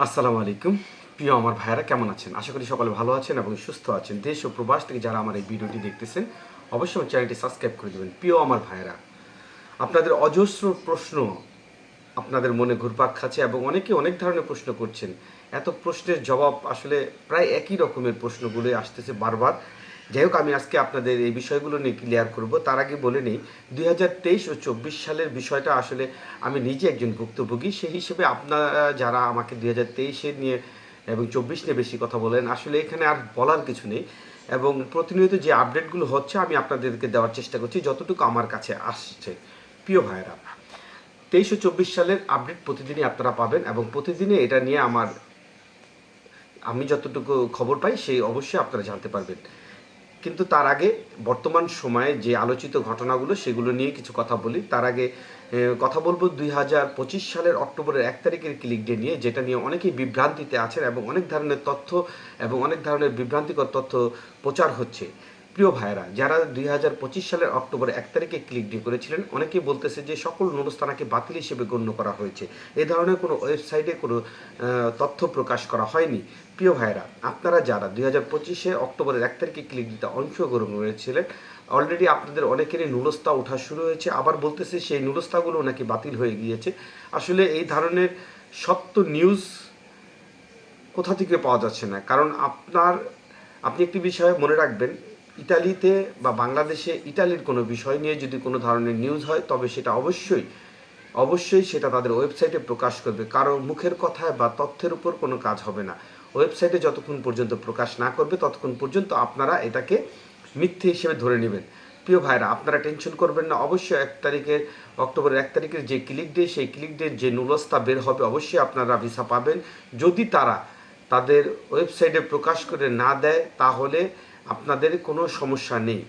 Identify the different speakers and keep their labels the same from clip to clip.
Speaker 1: আসসালামু আলাইকুম। প্রিয় আমার ভাইয়েরা কেমন আছেন? আশা করি সকলে ভালো আছেন এবং সুস্থ আছেন। দেশ ও প্রবাস থেকে যারা আমার এই ভিডিওটি দেখতেছেন, অবশ্যই আমার চ্যানেলটি সাবস্ক্রাইব করে দেবেন। প্রিয় আমার ভাইয়েরা, আপনাদের অজস্র প্রশ্ন আপনাদের মনে ঘুরপাক খাচ্ছে এবং অনেকে অনেক ধরনের প্রশ্ন করছেন। এত প্রশ্নের জবাব আসলে প্রায় একই রকমের প্রশ্নগুলোই আসতেছে বারবার। যাই হোক, আমি আজকে আপনাদের এই বিষয়গুলো নিয়ে ক্লিয়ার করব। তার আগে বলে নিই, 2023 ও 24 সালের বিষয়টা আসলে আমি নিজে একজন ভুক্তভোগী। সেই হিসেবে আপনারা যারা আমাকে 2023 নিয়ে এবং 24 নিয়ে বেশি কথা বলেন, আসলে এখানে আর বলার কিছু নেই। এবং প্রতিনিয়ত যে আপডেটগুলো হচ্ছে আমি আপনাদেরকে দেওয়ার চেষ্টা করছি যতটুকু আমার কাছে আসছে। প্রিয় ভাইয়েরা, 23 ও 24 সালের আপডেট প্রতিদিনই আপনারা পাবেন এবং প্রতিদিনই এটা নিয়ে আমি যতটুকু খবর পাই সেই অবশ্যই আপনারা জানতে পারবেন। কিন্তু তার আগে বর্তমান সময়ে যে আলোচিত ঘটনাগুলো সেগুলো নিয়ে কিছু কথা বলি। তার আগে কথা বলবো 2025 সালের অক্টোবরের 1 তারিখের ক্লিক ডে নিয়ে, যেটা নিয়ে অনেকেই বিভ্রান্তিতে আছেন এবং অনেক ধরনের তথ্য এবং অনেক ধরনের বিভ্রান্তিকর তথ্য প্রচার হচ্ছে। প্রিয় ভাইয়েরা, যারা 2025 সালের অক্টোবর 1 তারিখে ক্লিক ডে করেছিলেন, অনেকেই বলতেছে যে সকল নুরস্তানাকে বাতিল হিসেবে গণ্য করা হয়েছে। এই ধরনের কোনো ওয়েবসাইটে কোনো তথ্য প্রকাশ করা হয়নি। প্রিয় ভাইয়েরা, আপনারা যারা 2025 অক্টোবরের 1 তারিখে ক্লিক দিতে অংশগ্রহণ করেছিলেন, অলরেডি আপনাদের অনেকেরই নুরস্তা ওঠা শুরু হয়েছে। আবার বলতেছে সেই নুরস্তাগুলো নাকি বাতিল হয়ে গিয়েছে। আসলে এই ধরনের সত্য নিউজ কোথা থেকে পাওয়া যাচ্ছে না। কারণ আপনি একটি বিষয় মনে রাখবেন, ইতালিতে বা বাংলাদেশে ইতালির কোনো বিষয় নিয়ে যদি কোনো ধরনের নিউজ হয়, তবে সেটা অবশ্যই সেটা তাদের ওয়েবসাইটে প্রকাশ করবে। কারো মুখের কথায় বা তথ্যের উপর কোনো কাজ হবে না। ওয়েবসাইটে যতক্ষণ পর্যন্ত প্রকাশ না করবে ততক্ষণ পর্যন্ত আপনারা এটাকে মিথ্যে হিসেবে ধরে নেবেন। প্রিয় ভাইরা, আপনারা টেনশন করবেন না। অবশ্যই অক্টোবরের 1 তারিখের যে ক্লিক ডে, সেই ক্লিক ডের যে নুরস্তা বের হবে, অবশ্যই আপনারা ভিসা পাবেন। যদি তারা তাদের ওয়েবসাইটে প্রকাশ করে না দেয়, তাহলে আপনাদের কোনো সমস্যা নেই।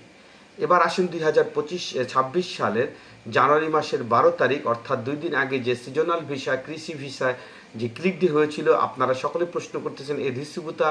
Speaker 1: এবার আসুন 2025-26 সালের জানুয়ারি মাসের 12 তারিখ, অর্থাৎ 2 দিন আগে যে সিজনাল ভিসা, কৃষি ভিসায় যে ক্লিক ডে হয়েছিল, আপনারা সকলে প্রশ্ন করতেছেন এই রিসিভুতা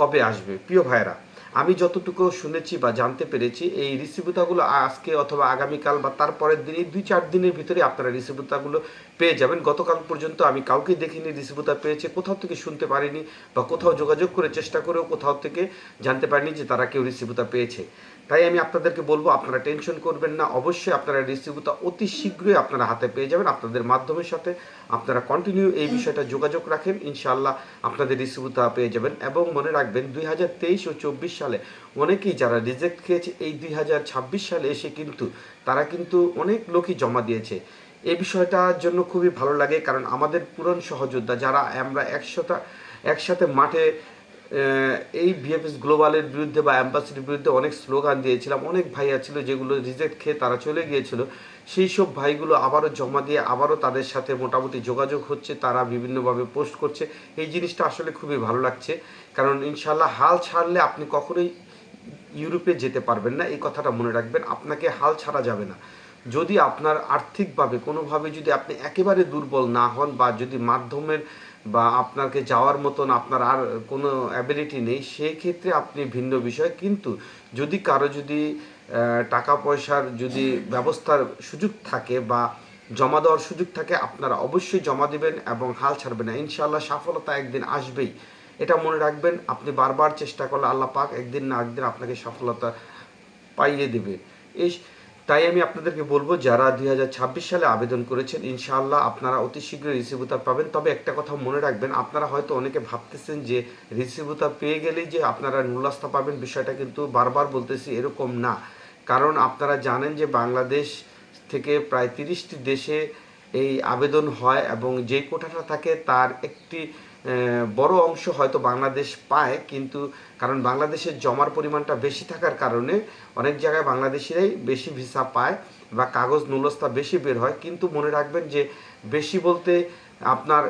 Speaker 1: কবে আসবে। প্রিয় ভাইয়েরা, আমি যতটুকু শুনেছি বা জানতে পেরেছি, এই রিসিভুতাগুলো আজকে অথবা আগামীকাল বা তারপরের দিন, এই 2-4 দিনের ভিতরে আপনারা রিসিভুতাগুলো পেয়ে যাবেন। গতকাল পর্যন্ত আমি কাউকে দেখিনি রিসিভুতা পেয়েছে, কোথাও থেকে শুনতে পারিনি বা কোথাও যোগাযোগ করে চেষ্টা করেও কোথাও থেকে জানতে পারিনি যে তারা কেউ রিসিভুতা পেয়েছে। তাই আমি আপনাদেরকে বলবো, আপনারা টেনশন করবেন না। অবশ্যই আপনারা রিসিভুতা অতি শীঘ্রই আপনারা হাতে পেয়ে যাবেন। আপনাদের মাধ্যমের সাথে আপনারা কন্টিনিউ এই বিষয়টা যোগাযোগ রাখেন, ইনশাআল্লাহ আপনাদের রিসিভুতা পেয়ে যাবেন। এবং মনে রাখবেন, 2023 ও 24 সালে অনেকেই যারা রিজেক্ট খেয়েছে, এই 2026 সালে এসে কিন্তু তারা কিন্তু অনেক লোকই জমা দিয়েছে। এই বিষয়টার জন্য খুবই ভালো লাগে, কারণ আমাদের পুরন সহযোদ্ধা যারা আমরা একসাথে মাঠে এই ভিএফএস গ্লোবালের বিরুদ্ধে বা অ্যাম্বাসির বিরুদ্ধে অনেক স্লোগান দিয়েছিলাম, অনেক ভাইয়া ছিল যেগুলো রিজেক্ট খেয়ে তারা চলে গিয়েছিল। সেই সব ভাইগুলো আবারও জমা দিয়ে আবারও তাদের সাথে মোটামুটি যোগাযোগ হচ্ছে, তারা বিভিন্নভাবে পোস্ট করছে। এই জিনিসটা আসলে খুবই ভালো লাগছে। কারণ ইনশাল্লাহ হাল ছাড়লে আপনি কখনোই ইউরোপে যেতে পারবেন না, এই কথাটা মনে রাখবেন। আপনাকে হাল ছাড়া যাবে না। যদি আপনার আর্থিকভাবে কোনোভাবে যদি আপনি একেবারে দুর্বল না হন, বা যদি মাধ্যমের বা আপনাকে যাওয়ার মতন আপনার আর কোনো অ্যাবিলিটি নেই, সেই ক্ষেত্রে আপনি ভিন্ন বিষয়। কিন্তু যদি কারো যদি টাকা পয়সার যদি ব্যবস্থার সুযোগ থাকে বা জমা দেওয়ার সুযোগ থাকে, আপনারা অবশ্যই জমা দিবেন এবং হাল ছাড়বেন না। ইনশাআল্লাহ সফলতা একদিন আসবেই, এটা মনে রাখবেন। আপনি বারবার চেষ্টা করলে আল্লাহ পাক একদিন না একদিন আপনাকে সফলতা পাইয়ে দেবে। এই তাই আমি আপনাদেরকে বলবো, যারা 2026 সালে আবেদন করেছেন, ইনশাআল্লাহ আপনারা অতি শীঘ্রই রিসিভুতা পাবেন। তবে একটা কথা মনে রাখবেন, আপনারা হয়তো অনেকে ভাবতেছেন যে রিসিভুতা পেয়ে গেলেই যে আপনারা নুলাস্তা পাবেন, বিষয়টা কিন্তু বারবার বলতেছি এরকম না। কারণ আপনারা জানেন যে বাংলাদেশ থেকে প্রায় 30টি দেশে এই আবেদন হয় এবং যেই কোটাটা থাকে তার একটি বড় অংশ হয়তো বাংলাদেশ পায়। কিন্তু কারণ বাংলাদেশের জমার পরিমাণটা বেশি থাকার কারণে অনেক জায়গায় বাংলাদেশিরাই বেশি ভিসা পায় বা কাগজ নুলস্তা বেশি বের হয়। কিন্তু মনে রাখবেন যে বেশি বলতে আপনার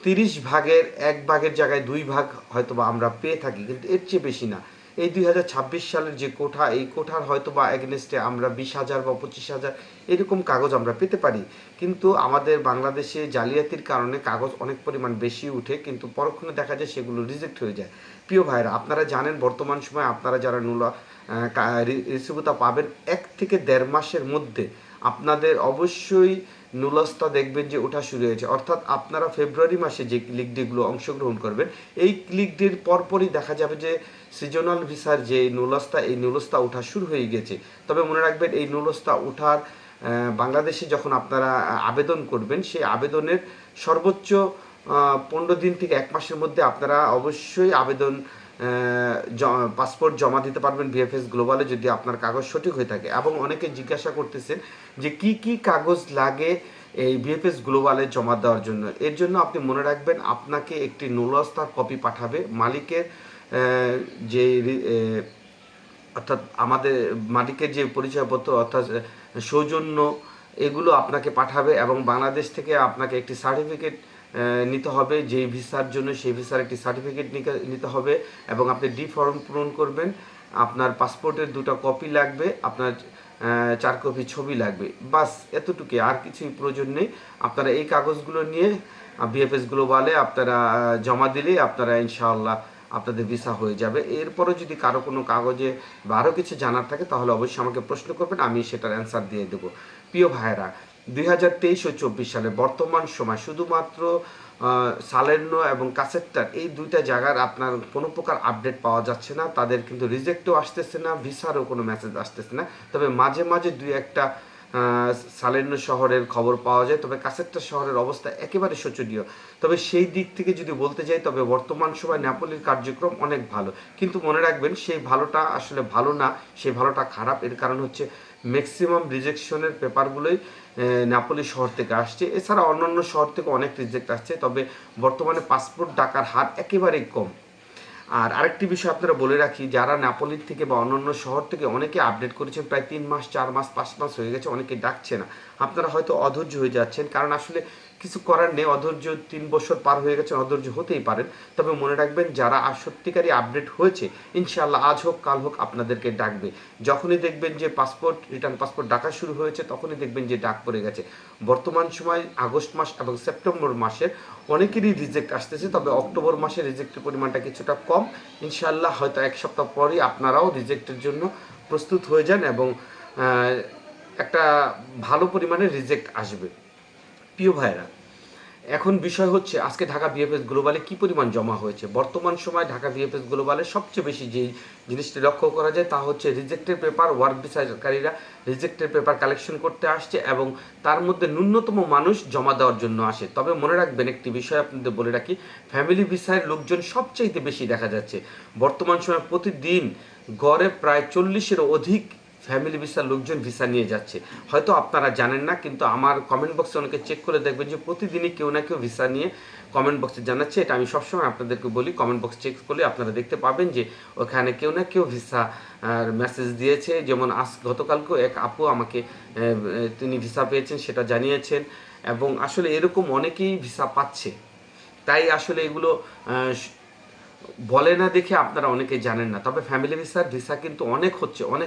Speaker 1: 30 ভাগের 1 ভাগের জায়গায় 2 ভাগ হয়তো বা আমরা পেয়ে থাকি, কিন্তু এর চেয়ে বেশি না। এই 2026 সালের যে কোঠা, এই কোঠার হয়তো বা এগেনস্টে আমরা 20,000 বা 25,000 এরকম কাগজ আমরা পেতে পারি। কিন্তু আমাদের বাংলাদেশে জালিয়াতির কারণে কাগজ অনেক পরিমাণ বেশি উঠে, কিন্তু পরক্ষণে দেখা যায় সেগুলো রিজেক্ট হয়ে যায়। প্রিয় ভাইরা, আপনারা জানেন বর্তমান সময়ে আপনারা যারা রিসিভুতা পাবেন, 1 থেকে 1.5 মাসের মধ্যে আপনাদের অবশ্যই নুলস্তা দেখবেন যে ওঠা শুরু হয়েছে। অর্থাৎ আপনারা ফেব্রুয়ারি মাসে যে ক্লিক ডেগুলো অংশগ্রহণ করবেন, এই ক্লিক ডের পরপরই দেখা যাবে যে সিজনাল ভিসার যে নুলস্তা, এই নুলস্তা ওঠা শুরু হয়ে গেছে। তবে মনে রাখবেন, এই নুলস্তা ওঠার বাংলাদেশে যখন আপনারা আবেদন করবেন, সেই আবেদনের সর্বোচ্চ 15 দিন থেকে 1 মাসের মধ্যে আপনারা অবশ্যই আবেদন পাসপোর্ট জমা দিতে পারবেন ভিএফএস গ্লোবালে, যদি আপনার কাগজ সঠিক হয়ে থাকে। এবং অনেকে জিজ্ঞাসা করতেছেন যে কি কি কাগজ লাগে এই ভিএফএস গ্লোবালে জমা দেওয়ার জন্য। এর জন্য আপনি মনে রাখবেন, আপনাকে একটি নুলস্তার কপি পাঠাবে মালিকের, যে অর্থাৎ আমাদের মালিকের যে পরিচয়পত্র অর্থাৎ সৌজন্য, এগুলো আপনাকে পাঠাবে। এবং বাংলাদেশ থেকে আপনাকে একটি সার্টিফিকেট নিতে হবে, যেই ভিসার জন্য সেই ভিসার একটি সার্টিফিকেট নিতে হবে। এবং আপনি ডি ফর্ম পূরণ করবেন, আপনার পাসপোর্টের 2টা কপি লাগবে, আপনার 4 কপি ছবি লাগবে, বাস এতটুকুই, আর কিছুই প্রয়োজন নেই। আপনারা এই কাগজগুলো নিয়ে ভিএফএস গ্লোবালে আপনারা জমা দিলেই আপনারা ইনশাআল্লাহ আপনাদের ভিসা হয়ে যাবে। এরপরে যদি কারো কোনো কাগজে বা আরও কিছু জানার থাকে তাহলে অবশ্যই আমাকে প্রশ্ন করবেন, আমি সেটার অ্যান্সার দিয়ে দেবো। প্রিয় ভাইয়েরা, 2023 ও 24 সালে বর্তমান সময় শুধুমাত্র সালের্নো এবং কাসেটটার এই 2টা জায়গার আপনার কোনো প্রকার আপডেট পাওয়া যাচ্ছে না। তাদের কিন্তু রিজেক্টও আসতেছে না, ভিসারও কোনো মেসেজ আসতেছে না। তবে মাঝে মাঝে 2-1টা সালের্নো শহরের খবর পাওয়া যায়, তবে কাসেটটা শহরের অবস্থা একেবারে শোচনীয়। তবে সেই দিক থেকে যদি বলতে যাই, তবে বর্তমান সময় নেপোলির কার্যক্রম অনেক ভালো। কিন্তু মনে রাখবেন, সেই ভালোটা আসলে ভালো না, সেই ভালোটা খারাপ। এর কারণ হচ্ছে ম্যাক্সিমাম রিজেকশনের পেপারগুলোই নেপোলি শহর থেকে আসছে। এছাড়া অন্যান্য শহর থেকে অনেক রিজেক্ট আসছে, তবে বর্তমানে পাসপোর্ট ডাকার হার একেবারেই কম। আর আরেকটি বিষয় আপনারা বলে রাখি, যারা নেপোলির থেকে বা অন্যান্য শহর থেকে অনেকে আপডেট করেছেন, প্রায় 3 মাস 4 মাস 5 মাস হয়ে গেছে, অনেকে ডাকছে না। আপনারা হয়তো অধৈর্য হয়ে যাচ্ছেন, কারণ আসলে কিছু করার নেই, অধৈর্য 3 বছর পার হয়ে গেছে, অধৈর্য হতেই পারেন। তবে মনে রাখবেন, যারা সত্যিকারই আপডেট হয়েছে, ইনশাআল্লাহ আজ হোক কাল হোক আপনাদেরকে ডাকবে। যখনই দেখবেন যে রিটার্ন পাসপোর্ট ডাকা শুরু হয়েছে, তখনই দেখবেন যে ডাক পড়ে গেছে। বর্তমান সময় আগস্ট মাস এবং সেপ্টেম্বর মাসের অনেকেরই রিজেক্ট আসতেছে, তবে অক্টোবর মাসে রিজেক্টের পরিমাণটা কিছুটা কম। ইনশাআল্লাহ হয়তো 1 সপ্তাহ পরেই আপনারাও রিজেক্টের জন্য প্রস্তুত হয়ে যান এবং একটা ভালো পরিমাণে রিজেক্ট আসবে। প্রিয় ভাইরা, এখন বিষয় হচ্ছে আজকে ঢাকা ভিএফএস গ্লোবালে কী পরিমাণ জমা হয়েছে। বর্তমান সময় ঢাকা ভিএফএস গ্লোবালে সবচেয়ে বেশি যেই জিনিসটি লক্ষ্য করা যায় তা হচ্ছে রিজেক্টের পেপার। ওয়ার্ক ভিসাকারীরা রিজেক্টের পেপার কালেকশন করতে আসছে এবং তার মধ্যে ন্যূনতম মানুষ জমা দেওয়ার জন্য আসে। তবে মনে রাখবেন, একটি বিষয় আপনাদের বলে রাখি, ফ্যামিলি ভিসার লোকজন সবচাইতে বেশি দেখা যাচ্ছে। বর্তমান সময় প্রতিদিন গড়ে প্রায় 40-এরও অধিক ফ্যামিলি ভিসার লোকজন ভিসা নিয়ে যাচ্ছে। হয়তো আপনারা জানেন না, কিন্তু আমার কমেন্ট বক্সে অনেকে চেক করে দেখবেন যে প্রতিদিনই কেউ না কেউ ভিসা নিয়ে কমেন্ট বক্সে জানাচ্ছে। এটা আমি সবসময় আপনাদেরকে বলি, কমেন্ট বক্স চেক করলে আপনারা দেখতে পাবেন যে ওখানে কেউ না কেউ ভিসা মেসেজ দিয়েছে। যেমন গতকালকেও এক আপু আমাকে তিনি ভিসা পেয়েছেন সেটা জানিয়েছেন, এবং আসলে এরকম অনেকেই ভিসা পাচ্ছে। তাই আসলে এগুলো বলে না দেখে আপনারা অনেকে জানেন না। তবে ফ্যামিলি ভিসা কিন্তু অনেক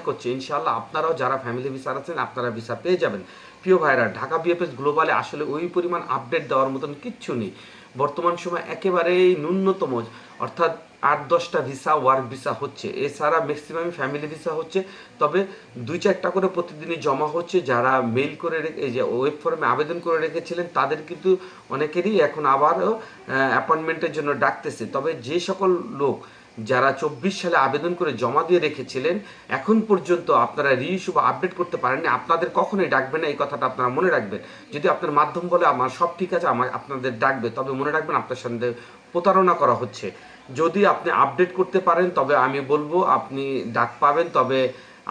Speaker 1: হচ্ছে। ইনশাআল্লাহ আপনারাও যারা ফ্যামিলি ভিসার আছেন আপনারা ভিসা পেয়ে যাবেন। প্রিয় ভাইরা, ঢাকা ভিএফএস গ্লোবালে আসলে ওই পরিমাণ আপডেট দেওয়ার মতন কিচ্ছু নেই। বর্তমান সময় একেবারেই ন্যূনতম, অর্থাৎ 8-10টা ভিসা ওয়ার্ক ভিসা হচ্ছে, এছাড়া ম্যাক্সিমাম ফ্যামিলি ভিসা হচ্ছে। তবে 2-4টা করে প্রতিদিনই জমা হচ্ছে। যারা মেইল করে এই যে ওয়েব ফর্মে আবেদন করে রেখেছিলেন, তাদের কিন্তু অনেকেরই এখন আবারও অ্যাপয়েন্টমেন্টের জন্য ডাকতেছে। তবে যে সকল লোক যারা 24 সালে আবেদন করে জমা দিয়ে রেখেছিলেন, এখন পর্যন্ত আপনারা রিইস্যু বা আপডেট করতে পারেননি, আপনাদের কখনোই ডাকবে না, এই কথাটা আপনারা মনে রাখবেন। যদি আপনার মাধ্যম বলে আমার সব ঠিক আছে, আপনাদের ডাকবে, তবে মনে রাখবেন আপনার সঙ্গে প্রতারণা করা হচ্ছে। যদি আপনি আপডেট করতে পারেন তবে আমি বলবো আপনি ডাক পাবেন। তবে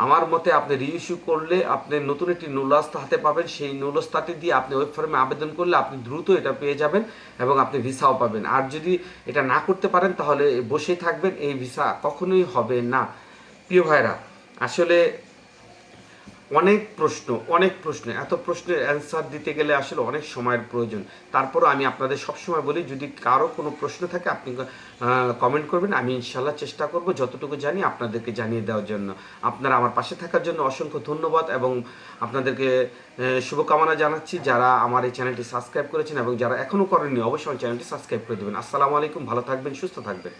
Speaker 1: আমার মতে আপনি রিইস্যু করলে আপনি নতুন একটি নুলস্তা হাতে পাবেন। সেই নুলস্তাটি দিয়ে আপনি ওয়েব ফর্মে আবেদন করলে আপনি দ্রুত এটা পেয়ে যাবেন এবং আপনি ভিসাও পাবেন। আর যদি এটা না করতে পারেন তাহলে বসেই থাকবেন, এই ভিসা কখনোই হবে না। প্রিয় ভাইরা, আসলে অনেক প্রশ্ন, এত প্রশ্নের অ্যান্সার দিতে গেলে আসলে অনেক সময়ের প্রয়োজন। তারপরও আমি আপনাদের সবসময় বলি, যদি কারো কোনো প্রশ্ন থাকে আপনি কমেন্ট করবেন, আমি ইনশাল্লাহ চেষ্টা করব যতটুকু জানি আপনাদেরকে জানিয়ে দেওয়ার জন্য। আপনারা আমার পাশে থাকার জন্য অসংখ্য ধন্যবাদ এবং আপনাদেরকে শুভকামনা জানাচ্ছি। যারা আমার এই চ্যানেলটি সাবস্ক্রাইব করেছেন এবং যারা এখনও করেননি, অবশ্যই আমার চ্যানেলটি সাবস্ক্রাইব করে দেবেন। আসসালামু আলাইকুম, ভালো থাকবেন, সুস্থ থাকবেন।